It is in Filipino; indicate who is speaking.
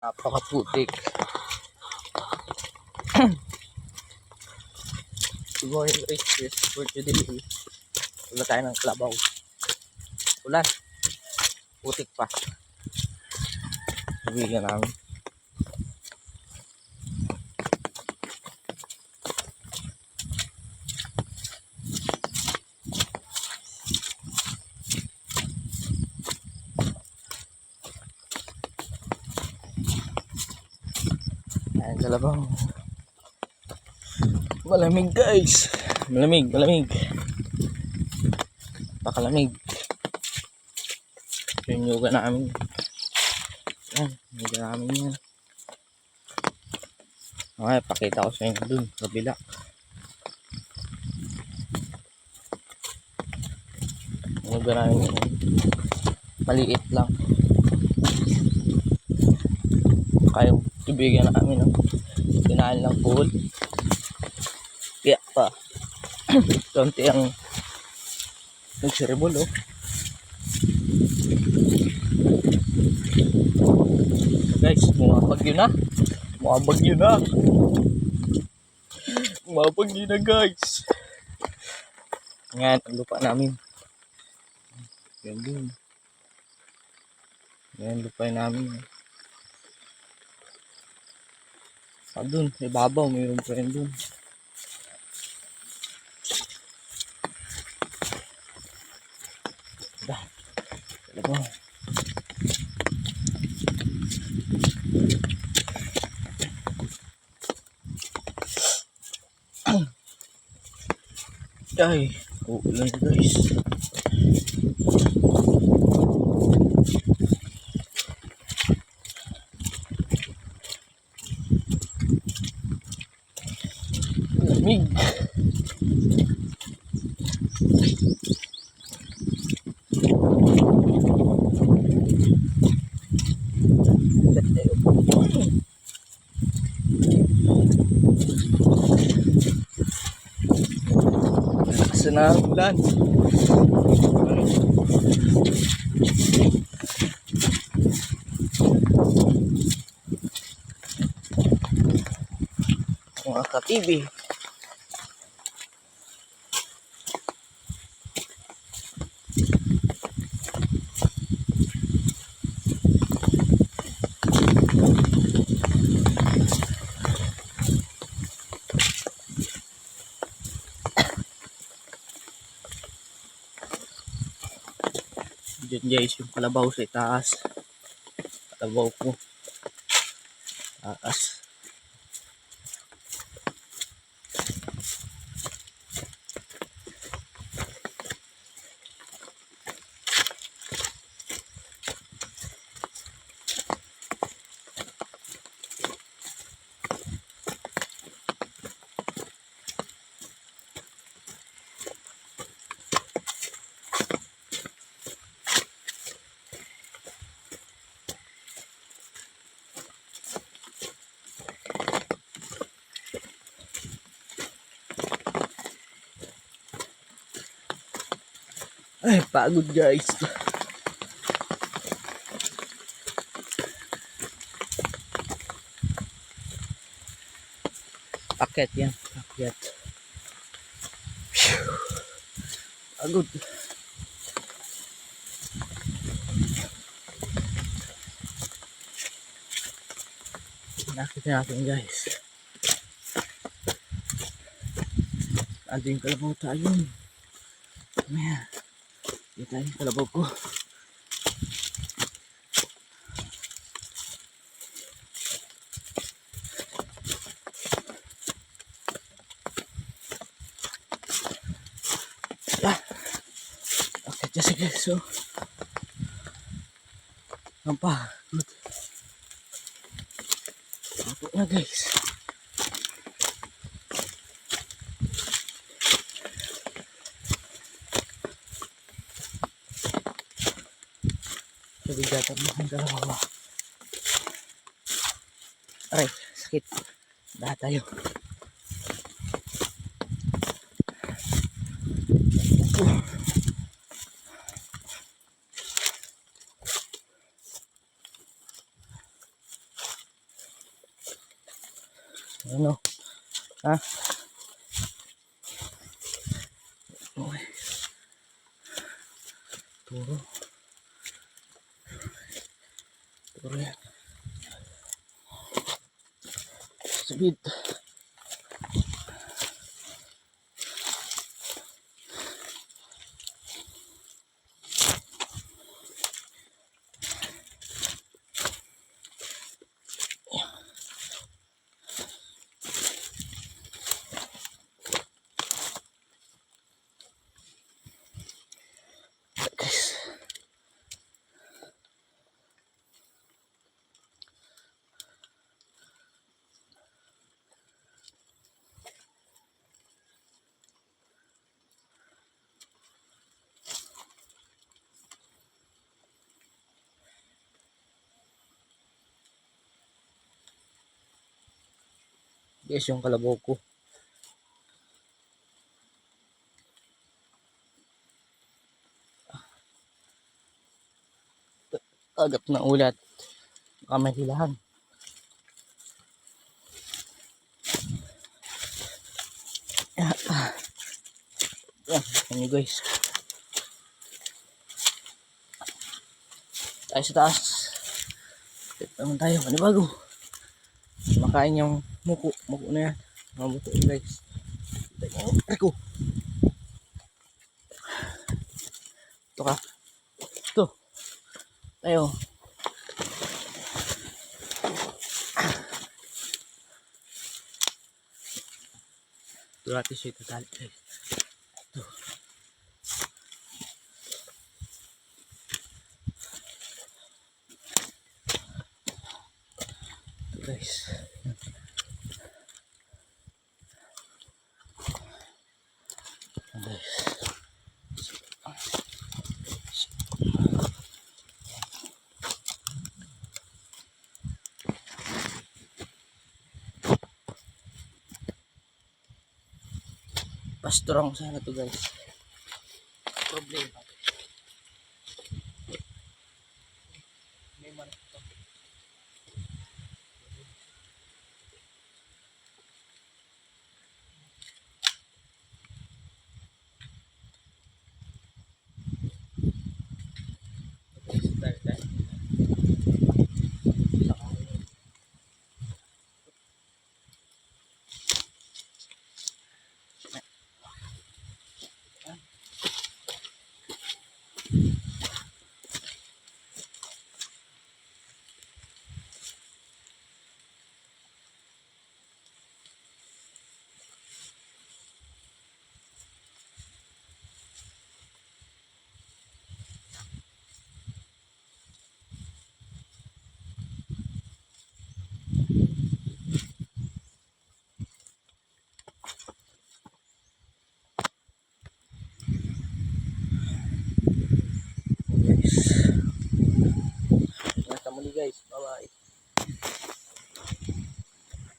Speaker 1: Napakaputik. Good morning guys, yes, for today. Wala tayo ng kalabaw. Ulan. Putik pa. Sabihin namin. Ayan, kalabaw. Malamig guys. Malamig. Pakalamig. Yung yoga namin. Ayan, yoga namin yan. Okay, pakita ko sa inyo dun, kabila. Yoga namin yan. Maliit lang. Kaya tubigyan namin ng tinahan lang pool. Kaya pa. Konti ang nagsiribol oh. Guys, bumabagyo na. Bumabagyo na guys. Ngayon, ang lupa namin. Yan din. Yan, lupa namin. Doon, sa ibabaw, mayroon pa rin doon. Kalabaw. Ay, uulan guys. Lamig. Lakas na ang ulan. Mga ka-TV. Diyan guys, yung kalabaw sa itaas. Kalabaw ko. Taas. Ay, pagod guys. Paket yan, paket. Pagod. Nakita natin guys. Ando yung kalabaw tayo. Ayan. Dito tayo yung kalabaw ko. Okay, just guys. So, ang pagod. Ako na guys. Sabigatan mo ang dalawa. Aray, sakit. Dahat tayo. Ano? Ha? Okay. Turo. Turo yan. Sabit. Guys. Guys, yung kalabaw ko. Agap na ulat. Baka may hilahan. Yan yun guys. Tayo sa taas. Ito naman tayo. Panibago. Makain yung muko. Muko na yan. Mga muko guys. Ito ka. Ito. Tayo. Ito natin siya itatali guys. Ito. Ito guys. Guys. Pastorang sana to guys. Problema.